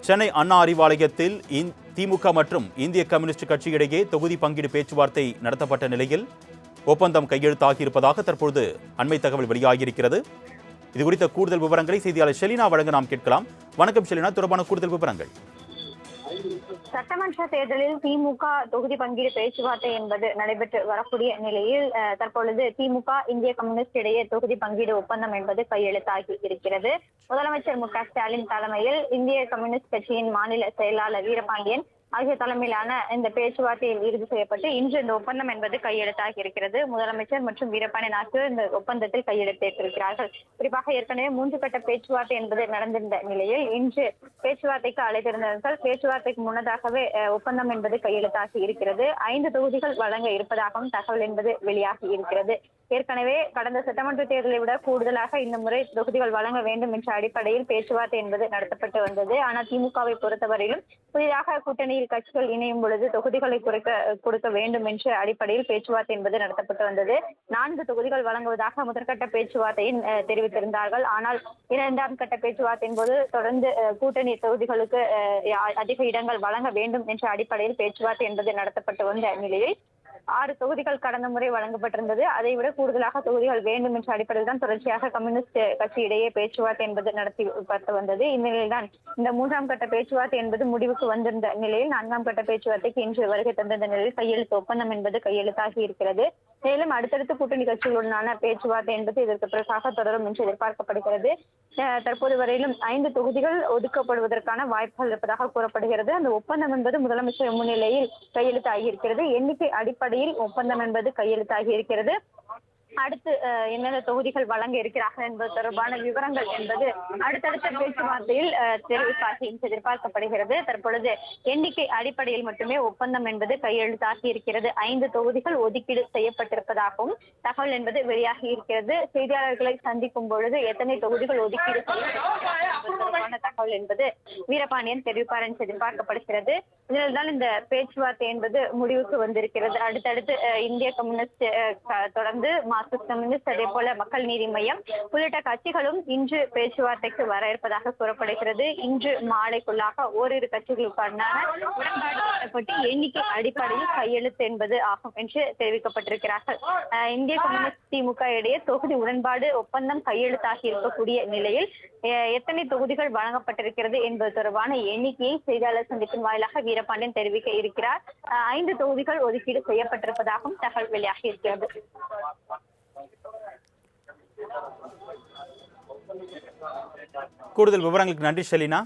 சென்னை அண்ணா அறிவாலயத்தில் திமுக மற்றும் இந்திய கம்யூனிஸ்ட் கட்சி இடையே தொகுதி பங்கீடு பேச்சுவார்த்தை நடத்தப்பட்ட நிலையில் ஒப்பந்தம் கையெழுத்தாகியிருப்பதாக தற்பொழுது அண்மை தகவல் வெளியாகியிருக்கிறது. இது குறித்த கூடுதல் விவரங்களை செய்தியாளர் ஷெலினா வழங்க நாம் கேட்கலாம். வணக்கம் ஷெலினா, தொடர்பான கூடுதல் விவரங்கள். சட்டமன்ற தேர்தலில் திமுக தொகுதி பங்கீடு பேச்சுவார்த்தை என்பது நடைபெற்று வரக்கூடிய நிலையில் தற்பொழுது திமுக இந்திய கம்யூனிஸ்ட் இடையே தொகுதி பங்கீடு ஒப்பந்தம் என்பது கையெழுத்தாகி இருக்கிறது. முதலமைச்சர் மு.க.ஸ்டாலின் தலைமையில் இந்திய கம்யூனிஸ்ட் கட்சியின் மாநில செயலாளர் வீரபாண்டியன் ஆகிய தலைமையிலான இந்த பேச்சுவார்த்தையில் இறுதி செய்யப்பட்டு இன்று இந்த ஒப்பந்தம் என்பது கையெழுத்தாகி இருக்கிறது. முதலமைச்சர் மற்றும் வீரபாண்டியன் ஆகியோர் இந்த ஒப்பந்தத்தில் கையெழுத்திட்டிருக்கிறார்கள். குறிப்பாக ஏற்கனவே 3 கட்ட பேச்சுவார்த்தை என்பது நடந்திருந்த நிலையில் இன்று பேச்சுவார்த்தைக்கு அழைத்திருந்தார்கள். பேச்சுவார்த்தைக்கு முன்னதாகவே ஒப்பந்தம் என்பது கையெழுத்தாகி இருக்கிறது. 5 தொகுதிகள் வழங்க இருப்பதாகவும் தகவல் என்பது வெளியாகி இருக்கிறது. ஏற்கனவே கடந்த சட்டமன்ற தேர்தலை விட கூடுதலாக இந்த முறை தொகுதிகள் வழங்க வேண்டும் என்ற அடிப்படையில் பேச்சுவார்த்தை என்பது நடத்தப்பட்டு வந்தது. ஆனால் திமுகவை பொறுத்தவரையிலும் புதிதாக கூட்டணியில் கட்சிகள் இணையும் பொழுது தொகுதிகளை கொடுக்க வேண்டும் என்ற அடிப்படையில் பேச்சுவார்த்தை என்பது நடத்தப்பட்டு வந்தது. 4 தொகுதிகள் வழங்குவதாக முதற்கட்ட பேச்சுவார்த்தையில் தெரிவித்திருந்தார்கள். ஆனால் 2ஆம் கட்ட பேச்சுவார்த்தையின் போது தொடர்ந்து கூட்டணி தொகுதிகளுக்கு அதிக இடங்கள் வழங்க வேண்டும் என்ற அடிப்படையில் பேச்சுவார்த்தை என்பது நடத்தப்பட்டு வந்த நிலையில் 6 தொகுதிகள் கடந்த முறை வழங்கப்பட்டிருந்தது. அதை விட கூடுதலாக தொகுதிகள் வேண்டும் என்ற அடிப்படையில் தான் தொடர்ச்சியாக கம்யூனிஸ்ட் கட்சி இடையே பேச்சுவார்த்தை என்பது நடத்தி வந்தது. இந்நிலையில்தான் இந்த 3ஆம் கட்ட பேச்சுவார்த்தை என்பது முடிவுக்கு வந்திருந்த நிலையில் 4ஆம் கட்ட பேச்சுவார்த்தைக்கு இன்று வருகை தந்திருந்த நிலையில் கையெழுத்து ஒப்பந்தம் என்பது கையெழுத்தாகி இருக்கிறது. மேலும் அடுத்தடுத்து கூட்டணி கட்சிகளுடனான பேச்சுவார்த்தை என்பது இதற்கு பிறகாக தொடரும் என்று எதிர்பார்க்கப்படுகிறது. தற்போது வரையிலும் 5 தொகுதிகள் ஒதுக்கப்படுவதற்கான வாய்ப்புகள் இருப்பதாக கூறப்படுகிறது. அந்த ஒப்பந்தம் என்பது முதலமைச்சர் முன்னிலையில் கையெழுத்தாகி இருக்கிறது. எண்ணிக்கை அடிப்படையில் ஒப்பந்தம் என்பது கையெழுத்தாகி இருக்கிறது. அடுத்து என்னென்ன தொகுதிகள் வழங்க இருக்கிறார்கள் என்பது தொடர்பான விவரங்கள் என்பது அடுத்தடுத்த பேச்சுவார்த்தையில் தெரிவிப்பாகி எதிர்பார்க்கப்படுகிறது. தற்பொழுது எண்ணிக்கை அடிப்படையில் மட்டுமே ஒப்பந்தம் என்பது கையெழுத்தாகி இருக்கிறது. 5 தொகுதிகள் ஒதுக்கீடு செய்யப்பட்டிருப்பதாகவும் தகவல் என்பது வெளியாகி இருக்கிறது. செய்தியாளர்களை சந்திக்கும் பொழுது எத்தனை தொகுதிகள் ஒதுக்கீடு செய்யப்பட்டிருப்பதற்கான தகவல் என்பது வீரபாண்டியன் தெரிவிப்பார் என்று எதிர்பார்க்கப்படுகிறது. இதனால்தான் இந்த பேச்சுவார்த்தை என்பது முடிவுக்கு வந்திருக்கிறது. அடுத்தடுத்து இந்திய கம்யூனிஸ்ட் தொடர்ந்து மார்க்சிஸ்ட் கம்யூனிஸ்ட் அதே போல மக்கள் நீதி மையம் உள்ளிட்ட கட்சிகளும் இன்று பேச்சுவார்த்தைக்கு வர இருப்பதாக கூறப்படுகிறது. இன்று மாலைக்குள்ளாக ஓரிரு கட்சிகளுக்கான உடன்பாடு எட்டப்பட்டு எண்ணிக்கை அடிப்படையில் கையெழுத்து என்பது ஆகும் என்று தெரிவிக்கப்பட்டிருக்கிறார்கள். இந்திய கம்யூனிஸ்ட் திமுக இடையே தொகுதி உடன்பாடு ஒப்பந்தம் கையெழுத்தாகி இருக்கக்கூடிய நிலையில் எத்தனை தொகுதிகள் வழங்கப்பட்டிருக்கிறது என்பது தொடர்பான எண்ணிக்கையை செய்தியாளர் சந்திப்பின் வாயிலாக வீரபாண்டியன் தெரிவிக்க இருக்கிறார். 5 தொகுதிகள் ஒதுக்கீடு செய்யப்பட்டிருப்பதாகவும் தகவல் வெளியாகி இருக்கிறது. கூடுதல் விவரங்களுக்கு நன்றி ஷெலினா.